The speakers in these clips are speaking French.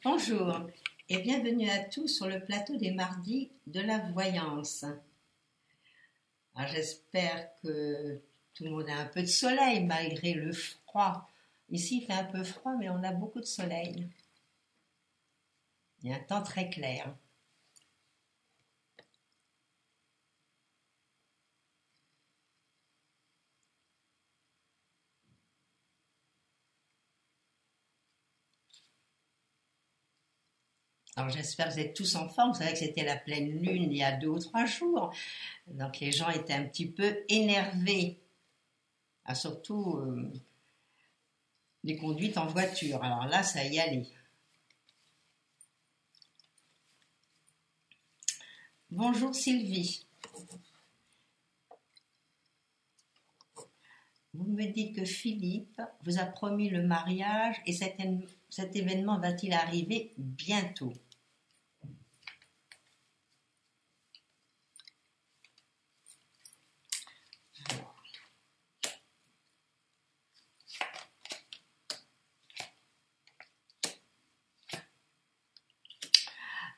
Bonjour et bienvenue à tous sur le plateau des mardis de la voyance. Alors, j'espère que tout le monde a un peu de soleil malgré le froid. Ici il fait un peu froid mais on a beaucoup de soleil. Il y a un temps très clair. Alors j'espère que vous êtes tous en forme. Vous savez que c'était la pleine lune il y a 2 ou 3 jours. Donc les gens étaient un petit peu énervés. Ah, surtout les conduites en voiture. Alors là, ça y allait. Bonjour Sylvie. Vous me dites que Philippe vous a promis le mariage et cet événement va-t-il arriver bientôt?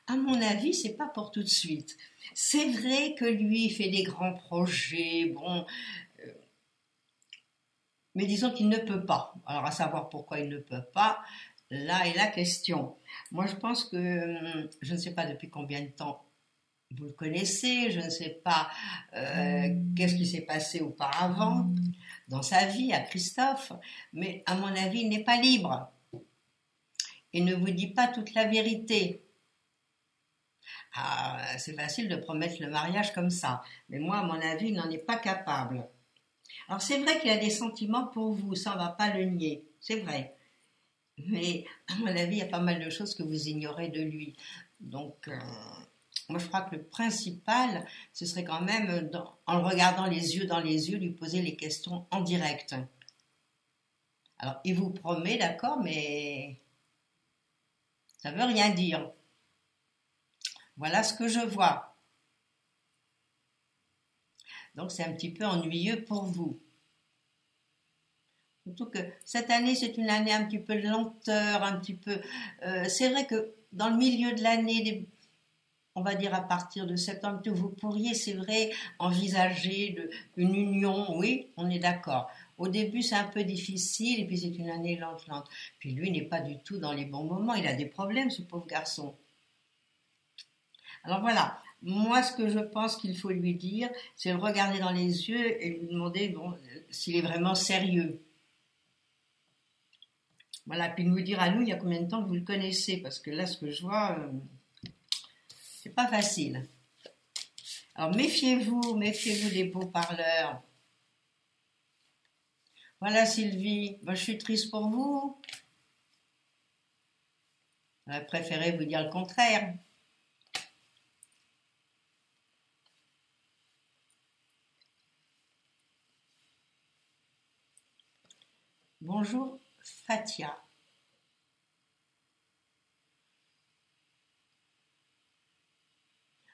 À mon avis, c'est pas pour tout de suite. C'est vrai que lui il fait des grands projets, bon, mais disons qu'il ne peut pas. Alors à savoir pourquoi il ne peut pas, là est la question. Moi je pense que, je ne sais pas depuis combien de temps vous le connaissez, je ne sais pas qu'est-ce qui s'est passé auparavant dans sa vie à Christophe, mais à mon avis il n'est pas libre. Il ne vous dit pas toute la vérité. Ah, c'est facile de promettre le mariage comme ça, mais moi, à mon avis, il n'en est pas capable. Alors, c'est vrai qu'il a des sentiments pour vous, ça, on ne va pas le nier, c'est vrai. Mais, à mon avis, il y a pas mal de choses que vous ignorez de lui. Donc, moi, je crois que le principal, ce serait quand même, en le regardant les yeux dans les yeux, lui poser les questions en direct. Alors, il vous promet, d'accord, mais ça ne veut rien dire. Voilà ce que je vois. Donc c'est un petit peu ennuyeux pour vous. Surtout que cette année, c'est une année un petit peu de lenteur, un petit peu... c'est vrai que dans le milieu de l'année, on va dire à partir de septembre, vous pourriez, c'est vrai, envisager une union, oui, on est d'accord. Au début, c'est un peu difficile, et puis c'est une année lente. Puis lui n'est pas du tout dans les bons moments, il a des problèmes, ce pauvre garçon. Alors voilà, moi ce que je pense qu'il faut lui dire, c'est le regarder dans les yeux et lui demander bon, s'il est vraiment sérieux. Voilà, puis nous dire à nous, il y a combien de temps que vous le connaissez, parce que là ce que je vois, c'est pas facile. Alors méfiez-vous des beaux parleurs. Voilà Sylvie, moi, je suis triste pour vous. J'aurais préféré vous dire le contraire. Bonjour Fatia.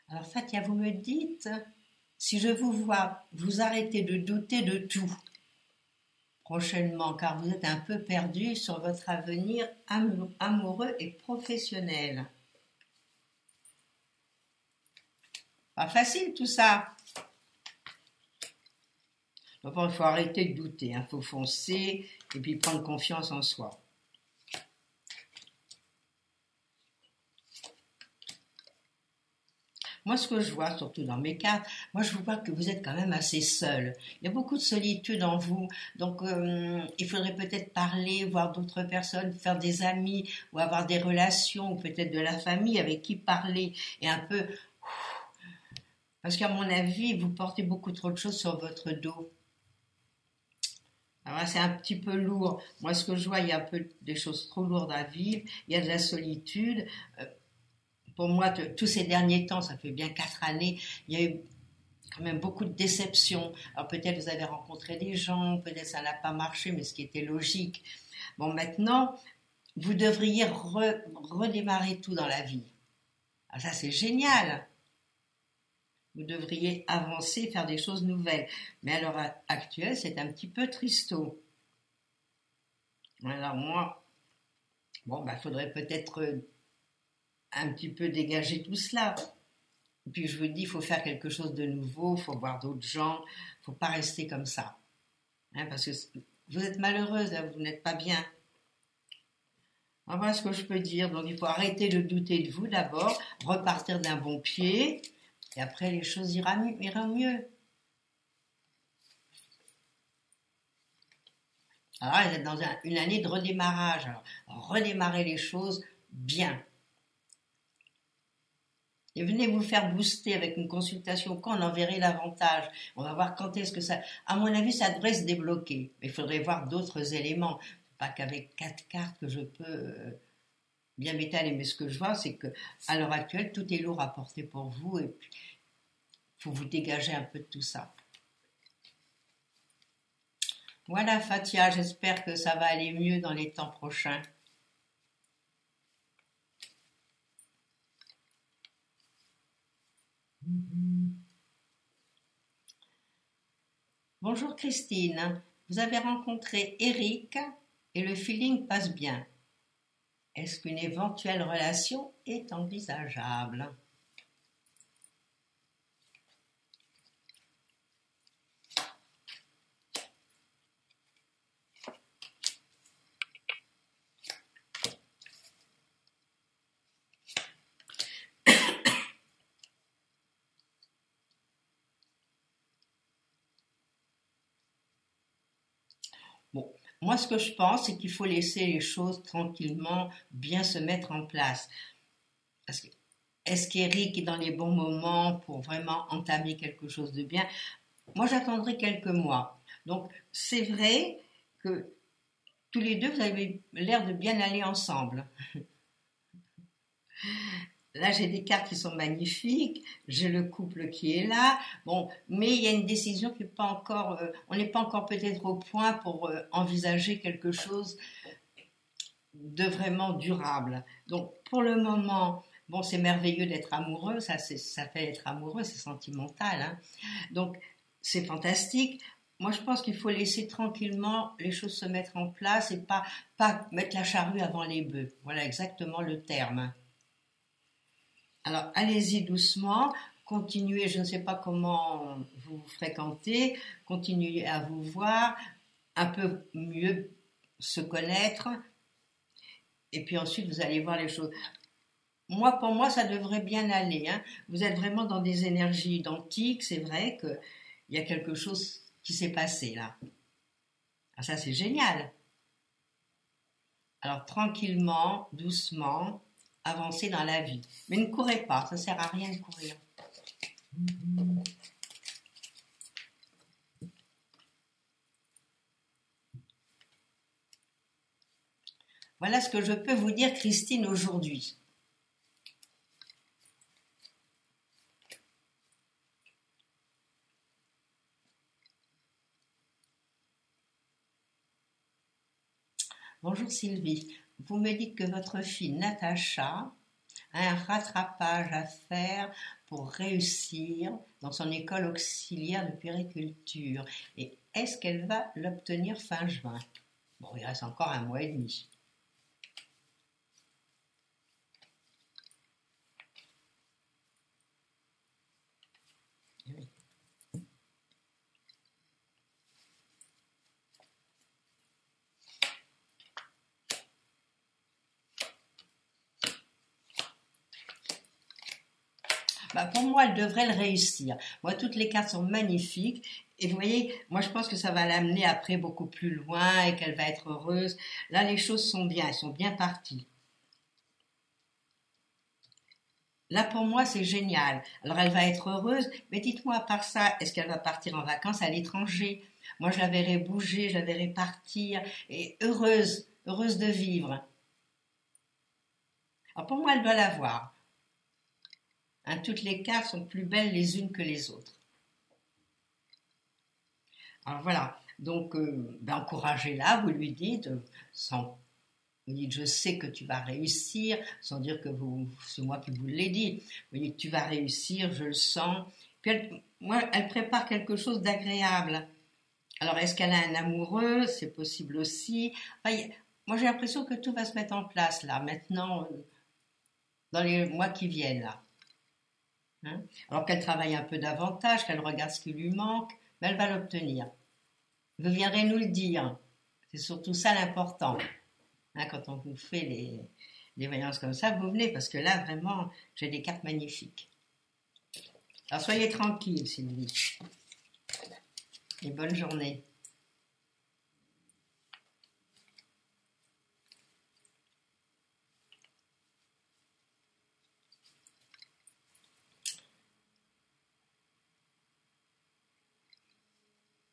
Alors Fatia, vous me dites, si je vous vois, vous arrêtez de douter de tout prochainement, car vous êtes un peu perdu sur votre avenir amoureux et professionnel. Pas facile tout ça. Donc, il faut arrêter de douter, il faut foncer et puis prendre confiance en soi. Moi, ce que je vois, surtout dans mes cartes, moi, je vois que vous êtes quand même assez seul. Il y a beaucoup de solitude en vous. Donc, il faudrait peut-être parler, voir d'autres personnes, faire des amis ou avoir des relations, ou peut-être de la famille avec qui parler et un peu... Parce qu'à mon avis, vous portez beaucoup trop de choses sur votre dos. Alors là, c'est un petit peu lourd. Moi, ce que je vois, il y a un peu des choses trop lourdes à vivre. Il y a de la solitude. Pour moi, tous ces derniers temps, ça fait bien 4 années, il y a eu quand même beaucoup de déceptions. Alors peut-être vous avez rencontré des gens, peut-être ça n'a pas marché, mais ce qui était logique. Bon, maintenant, vous devriez redémarrer tout dans la vie. Alors ça, c'est génial. Vous devriez avancer, faire des choses nouvelles. Mais à l'heure actuelle, c'est un petit peu tristo. Alors moi, bon, faudrait peut-être un petit peu dégager tout cela. Et puis je vous dis, il faut faire quelque chose de nouveau, il faut voir d'autres gens, il ne faut pas rester comme ça. Hein, parce que vous êtes malheureuse, là, vous n'êtes pas bien. Voilà ce que je peux dire. Donc il faut arrêter de douter de vous d'abord, repartir d'un bon pied, et après les choses iront mieux. Alors là, vous êtes dans une année de redémarrage. Alors, redémarrer les choses bien. Et venez vous faire booster avec une consultation quand on en verrait l'avantage. On va voir quand est-ce que ça... À mon avis, ça devrait se débloquer. Mais il faudrait voir d'autres éléments. Pas qu'avec 4 cartes que je peux bien m'étaler. Mais ce que je vois, c'est que à l'heure actuelle, tout est lourd à porter pour vous. Et puis, il faut vous dégager un peu de tout ça. Voilà, Fatia, j'espère que ça va aller mieux dans les temps prochains. Bonjour Christine, vous avez rencontré Eric et le feeling passe bien. Est-ce qu'une éventuelle relation est envisageable? Bon, moi ce que je pense, c'est qu'il faut laisser les choses tranquillement bien se mettre en place. Parce que est-ce qu'Eric est dans les bons moments pour vraiment entamer quelque chose de bien? Moi j'attendrai quelques mois. Donc c'est vrai que tous les deux vous avez l'air de bien aller ensemble. Là, j'ai des cartes qui sont magnifiques, j'ai le couple qui est là, bon, mais il y a une décision qui n'est pas encore, on n'est pas encore peut-être au point pour envisager quelque chose de vraiment durable. Donc, pour le moment, bon, c'est merveilleux d'être amoureux, ça fait être amoureux, c'est sentimental, hein. Donc, c'est fantastique. Moi, je pense qu'il faut laisser tranquillement les choses se mettre en place et pas mettre la charrue avant les bœufs. Voilà exactement le terme. Alors, allez-y doucement, continuez, je ne sais pas comment vous fréquentez, continuez à vous voir, un peu mieux se connaître, et puis ensuite vous allez voir les choses. Moi, pour moi, ça devrait bien aller, hein. Vous êtes vraiment dans des énergies identiques, c'est vrai qu'il y a quelque chose qui s'est passé là. Ah, ça, c'est génial. Alors, tranquillement, doucement, avancez dans la vie. Mais ne courez pas, ça ne sert à rien de courir. Voilà ce que je peux vous dire, Christine, aujourd'hui. Bonjour Sylvie, vous me dites que votre fille Natacha a un rattrapage à faire pour réussir dans son école auxiliaire de puériculture. Et est-ce qu'elle va l'obtenir fin juin? Bon, il reste encore 1 mois et demi. Bah, pour moi, elle devrait le réussir. Moi, toutes les cartes sont magnifiques. Et vous voyez, moi, je pense que ça va l'amener après beaucoup plus loin et qu'elle va être heureuse. Là, les choses sont bien, elles sont bien parties. Là, pour moi, c'est génial. Alors, elle va être heureuse. Mais dites-moi, à part ça, est-ce qu'elle va partir en vacances à l'étranger? Moi, je la verrai bouger, je la verrai partir. Et heureuse, heureuse de vivre. Alors, pour moi, elle doit l'avoir. Hein, toutes les cartes sont plus belles les unes que les autres. Alors voilà, donc ben, encouragez-la, vous lui dites, vous dites je sais que tu vas réussir, sans dire que c'est moi qui vous l'ai dit, vous dites tu vas réussir, je le sens. Puis elle prépare quelque chose d'agréable. Alors est-ce qu'elle a un amoureux? C'est possible aussi. Enfin, moi j'ai l'impression que tout va se mettre en place là. Maintenant, dans les mois qui viennent là. Hein. Alors qu'elle travaille un peu davantage, qu'elle regarde ce qui lui manque, mais elle va l'obtenir. Vous viendrez nous le dire. C'est surtout ça l'important. Hein, quand on vous fait les voyances comme ça, vous venez parce que là, vraiment, j'ai des cartes magnifiques. Alors soyez tranquille, Sylvie. Et bonne journée.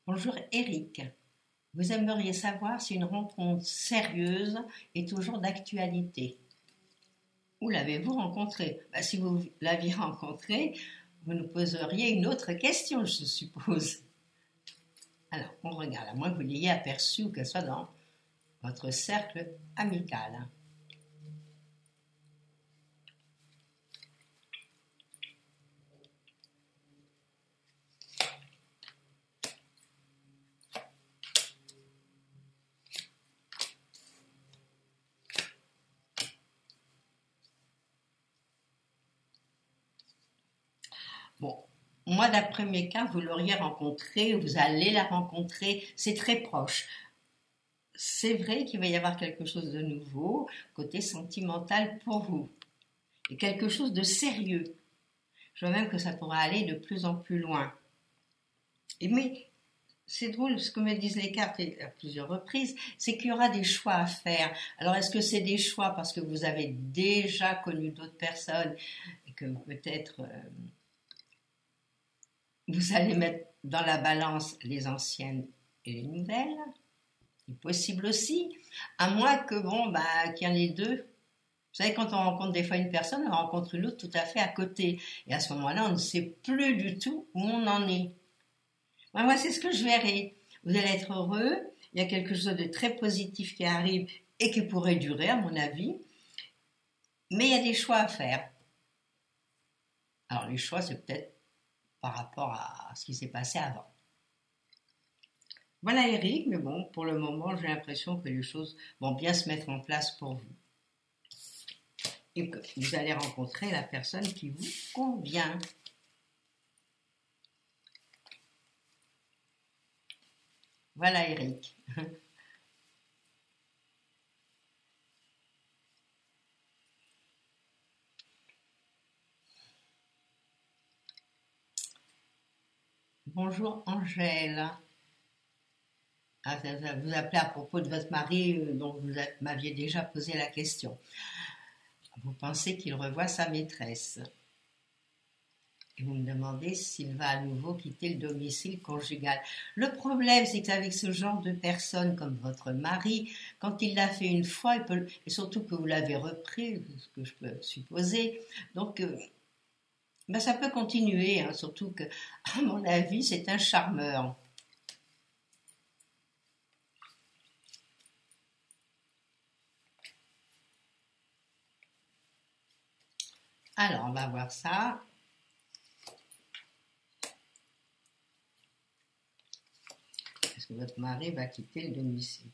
Bonjour Eric. Vous aimeriez savoir si une rencontre sérieuse est toujours d'actualité. Où l'avez-vous rencontré? Si vous l'aviez rencontré, vous nous poseriez une autre question, je suppose. Alors, on regarde, à moins que vous l'ayez aperçue ou qu'elle soit dans votre cercle amical. Bon, moi, d'après mes cas, vous l'auriez rencontrée, vous allez la rencontrer, c'est très proche. C'est vrai qu'il va y avoir quelque chose de nouveau, côté sentimental pour vous, et quelque chose de sérieux. Je vois même que ça pourra aller de plus en plus loin. Mais c'est drôle, ce que me disent les cartes à plusieurs reprises, c'est qu'il y aura des choix à faire. Alors, est-ce que c'est des choix parce que vous avez déjà connu d'autres personnes et que peut-être vous allez mettre dans la balance les anciennes et les nouvelles? C'est possible aussi, à moins que, qu'il y en ait deux. Vous savez, quand on rencontre des fois une personne, on rencontre une autre tout à fait à côté. Et à ce moment-là, on ne sait plus du tout où on en est. Moi, c'est ce que je verrai. Vous allez être heureux, il y a quelque chose de très positif qui arrive et qui pourrait durer, à mon avis. Mais il y a des choix à faire. Alors, les choix, c'est peut-être par rapport à ce qui s'est passé avant. Voilà Eric, mais bon, pour le moment, j'ai l'impression que les choses vont bien se mettre en place pour vous. Et que vous allez rencontrer la personne qui vous convient. Voilà Eric. Bonjour Angèle. Ah, vous appelez à propos de votre mari dont vous m'aviez déjà posé la question. Vous pensez qu'il revoit sa maîtresse. Et vous me demandez s'il va à nouveau quitter le domicile conjugal. Le problème, c'est qu'avec ce genre de personne comme votre mari, quand il l'a fait une fois, et surtout que vous l'avez repris, ce que je peux supposer, donc ça peut continuer, hein, surtout que, à mon avis, c'est un charmeur. Alors, on va voir ça. Est-ce que votre mari va quitter le domicile?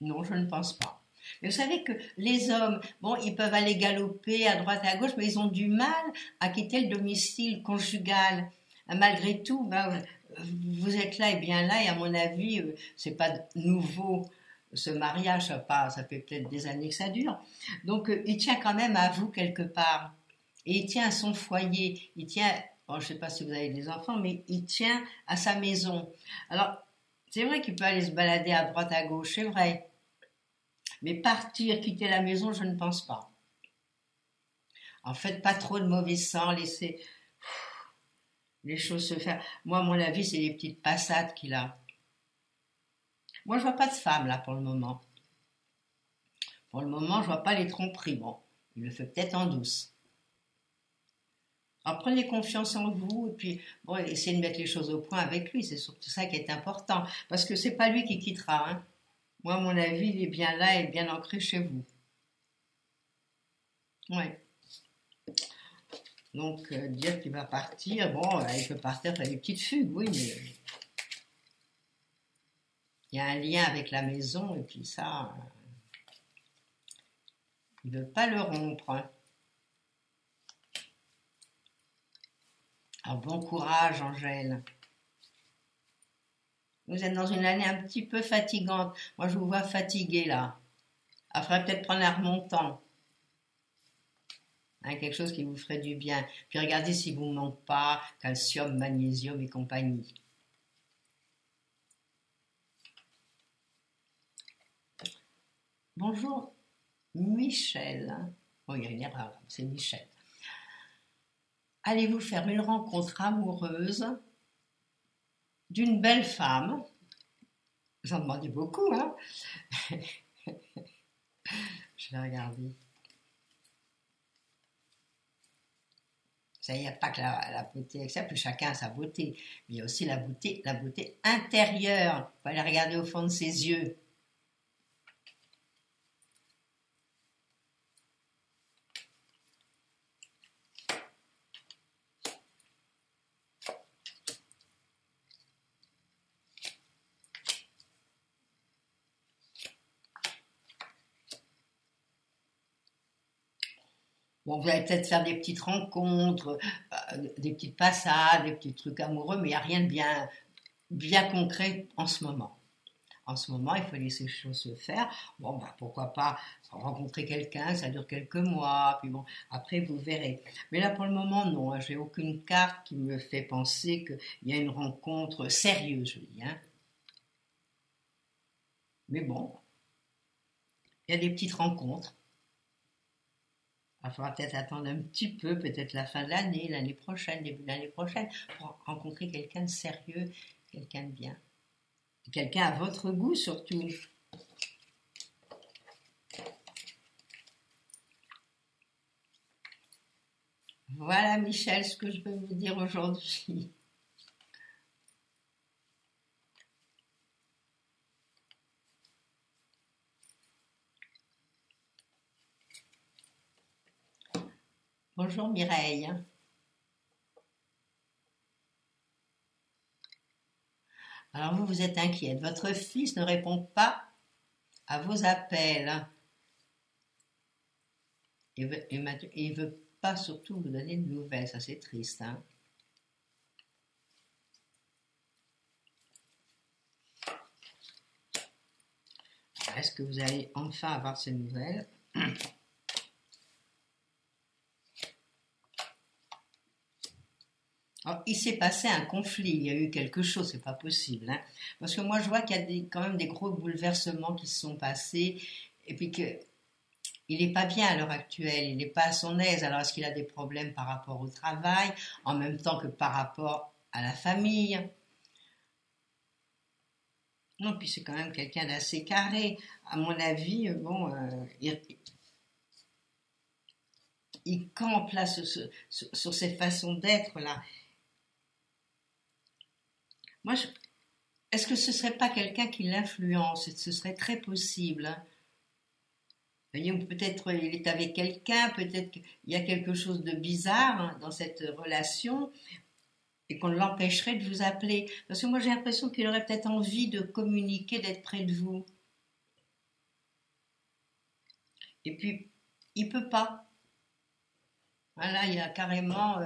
Non, je ne pense pas. Mais vous savez que les hommes, ils peuvent aller galoper à droite et à gauche, mais ils ont du mal à quitter le domicile conjugal. Malgré tout, vous êtes là et bien là, et à mon avis, c'est pas nouveau ce mariage, ça fait peut-être des années que ça dure. Donc, il tient quand même à vous quelque part. Et il tient à son foyer. Il tient, je ne sais pas si vous avez des enfants, mais il tient à sa maison. Alors, c'est vrai qu'il peut aller se balader à droite à gauche, c'est vrai. Mais partir, quitter la maison, je ne pense pas. En fait, pas trop de mauvais sang, laisser les choses se faire. Moi, à mon avis, c'est des petites passades qu'il a. Moi, je vois pas de femme, là, pour le moment. Pour le moment, je vois pas les tromperies. Bon, il le fait peut-être en douce. Alors, prenez confiance en vous et puis, essayez de mettre les choses au point avec lui. C'est surtout ça qui est important. Parce que c'est pas lui qui quittera, hein. Moi, à mon avis, il est bien là et bien ancré chez vous. Ouais. Donc, dire qu'il va partir, bon, il peut partir faire des petites fugues, oui, mais il y a un lien avec la maison, et puis ça, il ne veut pas le rompre, hein. Alors, bon courage, Angèle. Vous êtes dans une année un petit peu fatigante. Moi, je vous vois fatiguée, là. Il faudrait peut-être prendre un remontant. Hein, quelque chose qui vous ferait du bien. Puis regardez si vous ne manque pas calcium, magnésium et compagnie. Bonjour, Michel. Oh, il y a une erreur, c'est Michel. Allez-vous faire une rencontre amoureuse d'une belle femme? J'en demandais beaucoup, hein. Je vais regarder. Ça, il n'y a pas que la beauté extérieure, chacun a sa beauté. Mais il y a aussi la beauté intérieure. Il faut aller regarder au fond de ses yeux. Bon, vous allez peut-être faire des petites rencontres, des petites passades, des petits trucs amoureux, mais il n'y a rien de bien concret en ce moment. En ce moment, il faut laisser les choses se faire. Bon, bah, pourquoi pas rencontrer quelqu'un, ça dure quelques mois, puis bon, après vous verrez. Mais là, pour le moment, non, hein, j'ai aucune carte qui me fait penser qu'il y a une rencontre sérieuse, je dis, hein. Mais bon, il y a des petites rencontres. Il faudra peut-être attendre un petit peu, peut-être la fin de l'année prochaine, début de l'année prochaine, pour rencontrer quelqu'un de sérieux, quelqu'un de bien. Quelqu'un à votre goût surtout. Voilà Michel, ce que je peux vous dire aujourd'hui. Bonjour Mireille. Alors vous êtes inquiète. Votre fils ne répond pas à vos appels. Il ne veut pas surtout vous donner de nouvelles. Ça c'est triste, hein. Est-ce que vous allez enfin avoir ces nouvelles? Alors, il s'est passé un conflit, il y a eu quelque chose, c'est pas possible, hein. Parce que moi je vois qu'il y a quand même des gros bouleversements qui se sont passés, et puis que il n'est pas bien à l'heure actuelle, il n'est pas à son aise. Alors est-ce qu'il a des problèmes par rapport au travail, en même temps que par rapport à la famille? Non, puis c'est quand même quelqu'un d'assez carré. À mon avis, bon, il campe là sur ces façons d'être là. Moi, est-ce que ce serait pas quelqu'un qui l'influence? Ce serait très possible, hein. Voyez, peut-être il est avec quelqu'un, peut-être qu'il y a quelque chose de bizarre, hein, dans cette relation et qu'on l'empêcherait de vous appeler. Parce que moi j'ai l'impression qu'il aurait peut-être envie de communiquer, d'être près de vous. Et puis, il peut pas. Voilà, il y a carrément...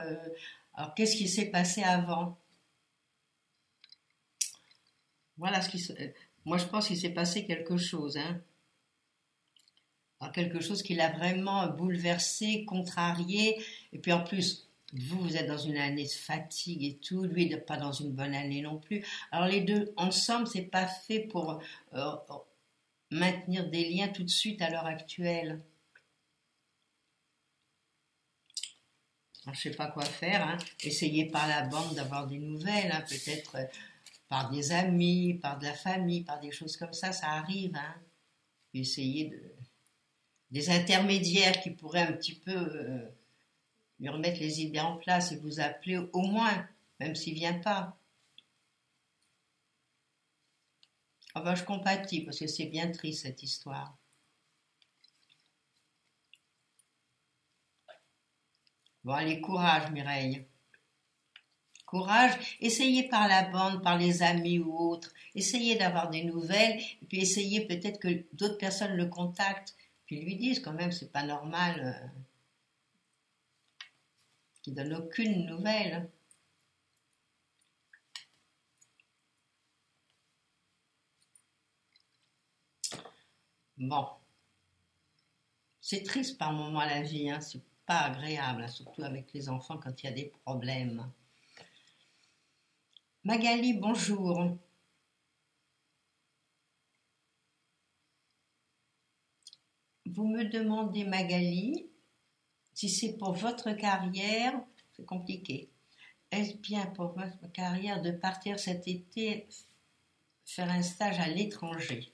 alors, qu'est-ce qui s'est passé avant? Voilà ce qui se... Moi, je pense qu'il s'est passé quelque chose, hein. Alors, quelque chose qui l'a vraiment bouleversé, contrarié. Et puis, en plus, vous êtes dans une année de fatigue et tout. Lui, il n'est pas dans une bonne année non plus. Alors, les deux, ensemble, c'est pas fait pour maintenir des liens tout de suite à l'heure actuelle. Alors, je ne sais pas quoi faire, hein. Essayez par la bande d'avoir des nouvelles, hein. Peut-être par des amis, par de la famille, par des choses comme ça arrive, hein. Essayez des intermédiaires qui pourraient un petit peu lui remettre les idées en place et vous appeler au moins, même s'il ne vient pas. Enfin, je compatis parce que c'est bien triste cette histoire. Bon, allez, courage, Mireille. Courage, essayez par la bande, par les amis ou autres, essayez d'avoir des nouvelles, et puis essayez peut-être que d'autres personnes le contactent, puis lui disent quand même c'est pas normal qu'il donne aucune nouvelle. Bon, c'est triste par moments la vie, hein, c'est pas agréable, hein, surtout avec les enfants quand il y a des problèmes. Magali, bonjour. Vous me demandez, Magali, si c'est pour votre carrière, c'est compliqué. Est-ce bien pour votre carrière de partir cet été faire un stage à l'étranger?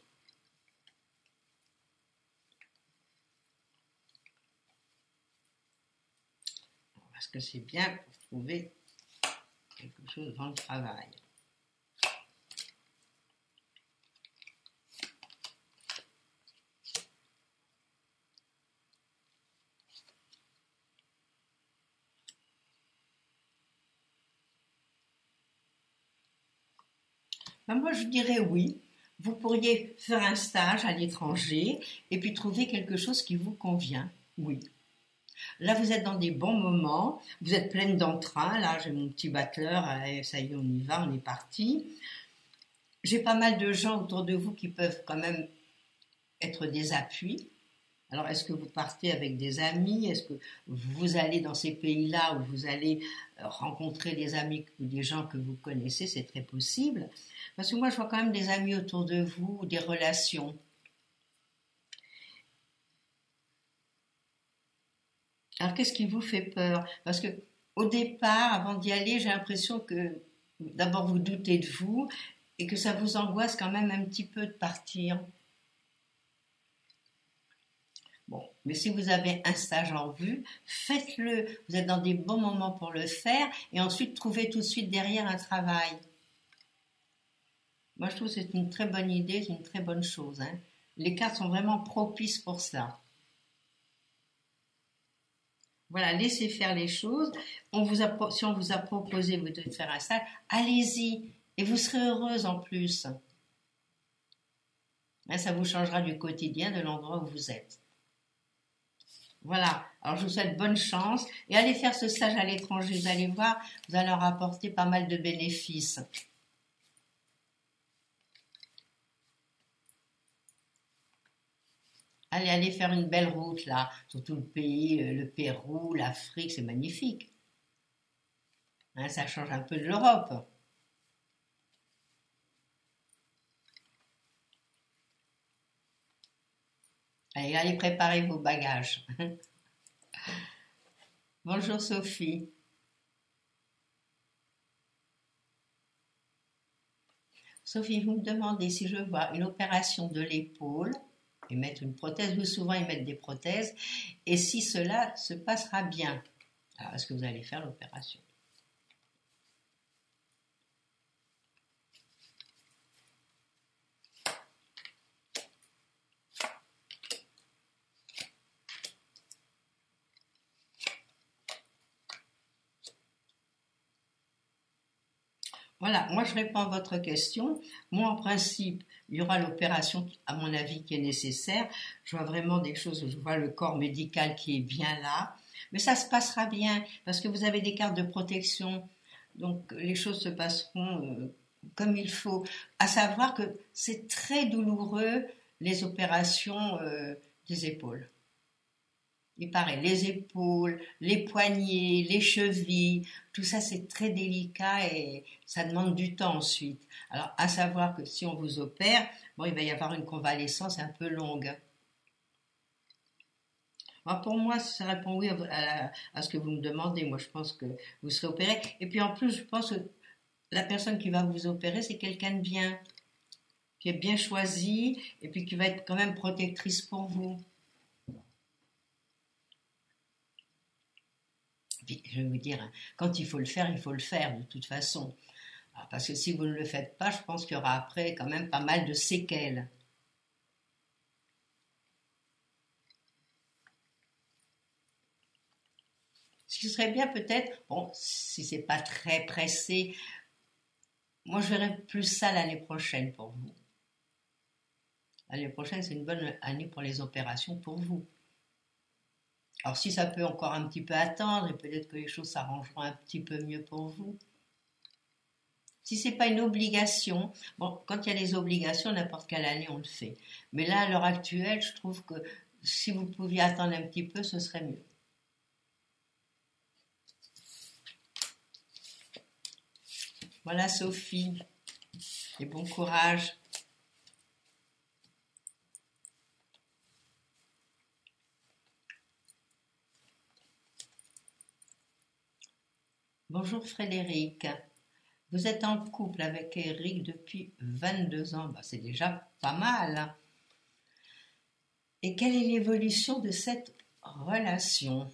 Parce que c'est bien pour trouver quelque chose dans le travail. Ben moi, je dirais oui. Vous pourriez faire un stage à l'étranger et puis trouver quelque chose qui vous convient. Oui. Là, vous êtes dans des bons moments, vous êtes pleine d'entrain. Là, j'ai mon petit battleur, allez, ça y est, on y va, on est parti. J'ai pas mal de gens autour de vous qui peuvent quand même être des appuis. Alors, est-ce que vous partez avec des amis? Est-ce que vous allez dans ces pays-là où vous allez rencontrer des amis ou des gens que vous connaissez? C'est très possible. Parce que moi, je vois quand même des amis autour de vous, des relations. Alors, qu'est-ce qui vous fait peur? Parce que au départ, avant d'y aller, j'ai l'impression que d'abord vous doutez de vous et que ça vous angoisse quand même un petit peu de partir. Bon, mais si vous avez un stage en vue, faites-le. Vous êtes dans des bons moments pour le faire et ensuite trouvez tout de suite derrière un travail. Moi, je trouve que c'est une très bonne idée, c'est une très bonne chose, hein. Les cartes sont vraiment propices pour cela. Voilà, laissez faire les choses. Si on vous a proposé vous de faire un stage, allez-y et vous serez heureuse en plus. Hein, ça vous changera du quotidien, de l'endroit où vous êtes. Voilà, alors je vous souhaite bonne chance et allez faire ce stage à l'étranger, vous allez voir, vous allez en rapporter pas mal de bénéfices. Allez faire une belle route là, sur tout le pays, le Pérou, l'Afrique, c'est magnifique. Hein, ça change un peu de l'Europe. Allez préparer vos bagages. Bonjour Sophie. Sophie, vous me demandez si je vois une opération de l'épaule et mettre une prothèse, ou souvent ils mettent des prothèses, et si cela se passera bien. Alors, est-ce que vous allez faire l'opération? Voilà, moi je réponds à votre question. Moi, en principe, il y aura l'opération, à mon avis, qui est nécessaire. Je vois vraiment des choses, je vois le corps médical qui est bien là. Mais ça se passera bien, parce que vous avez des cartes de protection. Donc les choses se passeront comme il faut. À savoir que c'est très douloureux, les opérations des épaules. Il paraît, les épaules, les poignets, les chevilles, tout ça c'est très délicat et ça demande du temps ensuite. Alors, à savoir que si on vous opère, bon, il va y avoir une convalescence un peu longue. Alors pour moi, ça répond oui à ce que vous me demandez. Moi, je pense que vous serez opéré. Et puis en plus, je pense que la personne qui va vous opérer, c'est quelqu'un de bien, qui est bien choisi et puis qui va être quand même protectrice pour vous. Je vais vous dire, hein, quand il faut le faire de toute façon. Alors, parce que si vous ne le faites pas, je pense qu'il y aura après quand même pas mal de séquelles. ce qui serait bien peut-être, bon, si c'est pas très pressé, moi je verrais plus ça l'année prochaine pour vous. L'année prochaine, c'est une bonne année pour les opérations pour vous. Alors si ça peut encore un petit peu attendre et peut-être que les choses s'arrangeront un petit peu mieux pour vous. Si c'est pas une obligation, bon, quand il y a des obligations, n'importe quelle année on le fait. Mais là, à l'heure actuelle, je trouve que si vous pouviez attendre un petit peu, ce serait mieux. Voilà Sophie, et bon courage. Bonjour Frédéric. Vous êtes en couple avec Eric depuis 22 ans. Bah, c'est déjà pas mal, hein. Et quelle est l'évolution de cette relation?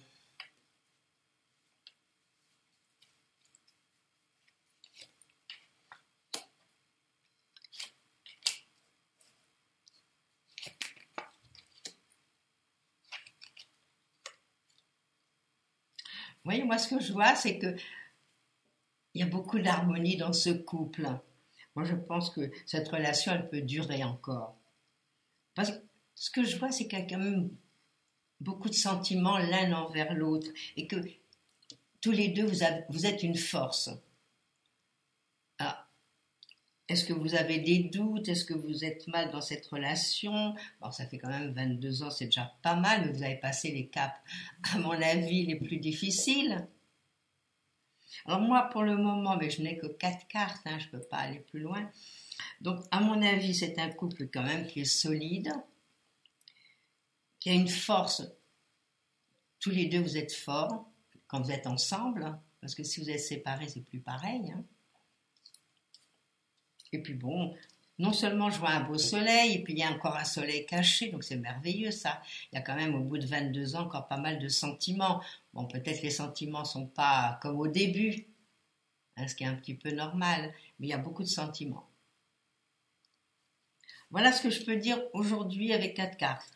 Vous voyez, moi ce que je vois, c'est que il y a beaucoup d'harmonie dans ce couple. Moi je pense que cette relation, elle peut durer encore. Parce que ce que je vois, c'est qu'il y a quand même beaucoup de sentiments l'un envers l'autre et que tous les deux, vous êtes une force. Ah, est-ce que vous avez des doutes? Est-ce que vous êtes mal dans cette relation? Bon, ça fait quand même 22 ans, c'est déjà pas mal, mais vous avez passé les caps, à mon avis, les plus difficiles. Alors moi, pour le moment, mais je n'ai que 4 cartes, hein, je ne peux pas aller plus loin. Donc, à mon avis, c'est un couple quand même qui est solide, qui a une force. Tous les deux, vous êtes forts quand vous êtes ensemble, parce que si vous êtes séparés, c'est plus pareil, hein. Et puis bon, non seulement je vois un beau soleil, et puis il y a encore un soleil caché, donc c'est merveilleux ça. Il y a quand même au bout de 22 ans encore pas mal de sentiments. Bon, peut-être les sentiments sont pas comme au début, hein, ce qui est un petit peu normal, mais il y a beaucoup de sentiments. Voilà ce que je peux dire aujourd'hui avec 4 cartes.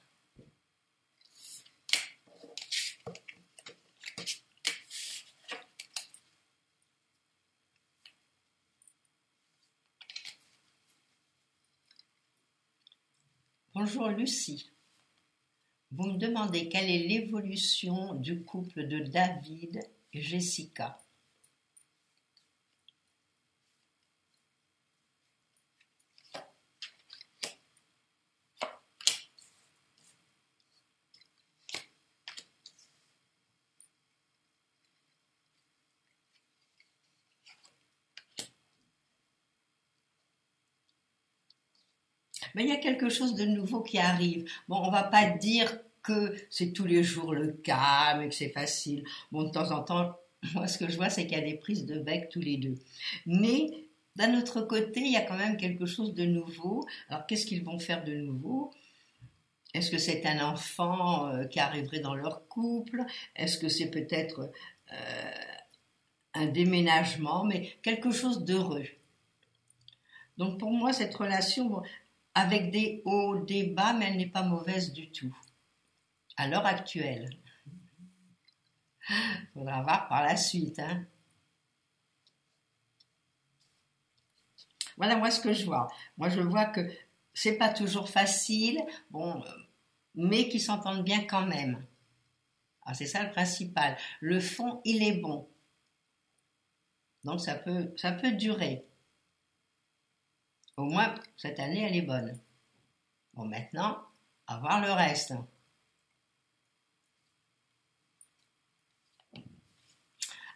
Bonjour Lucie. Vous me demandez quelle est l'évolution du couple de David et Jessica. Mais il y a quelque chose de nouveau qui arrive. Bon, on va pas dire que c'est tous les jours le calme et que c'est facile. Bon, de temps en temps, moi, ce que je vois, c'est qu'il y a des prises de bec tous les deux. Mais d'un autre côté, il y a quand même quelque chose de nouveau. Alors, qu'est-ce qu'ils vont faire de nouveau? Est-ce que c'est un enfant qui arriverait dans leur couple? Est-ce que c'est peut-être un déménagement? Mais quelque chose d'heureux. Donc pour moi, cette relation, bon, avec des hauts, des bas, mais elle n'est pas mauvaise du tout, à l'heure actuelle. Il faudra voir par la suite, hein. Voilà moi ce que je vois. Moi je vois que c'est pas toujours facile, bon, mais qu'ils s'entendent bien quand même. Ah, c'est ça le principal. Le fond, il est bon. Donc ça peut durer. Au moins, cette année, elle est bonne. Bon, maintenant, à voir le reste.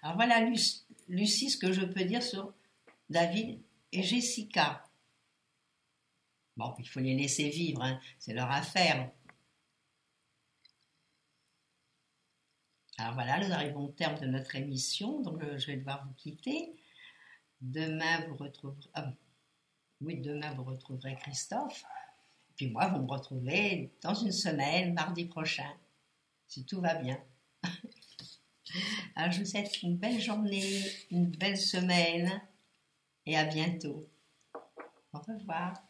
Alors voilà, Lucie, ce que je peux dire sur David et Jessica. Bon, il faut les laisser vivre, hein, c'est leur affaire. Alors voilà, nous arrivons au terme de notre émission, donc je vais devoir vous quitter. Demain, vous retrouverez... oui, demain, vous retrouverez Christophe. Puis moi, vous me retrouvez dans une semaine, mardi prochain, si tout va bien. Alors, je vous souhaite une belle journée, une belle semaine et à bientôt. Au revoir.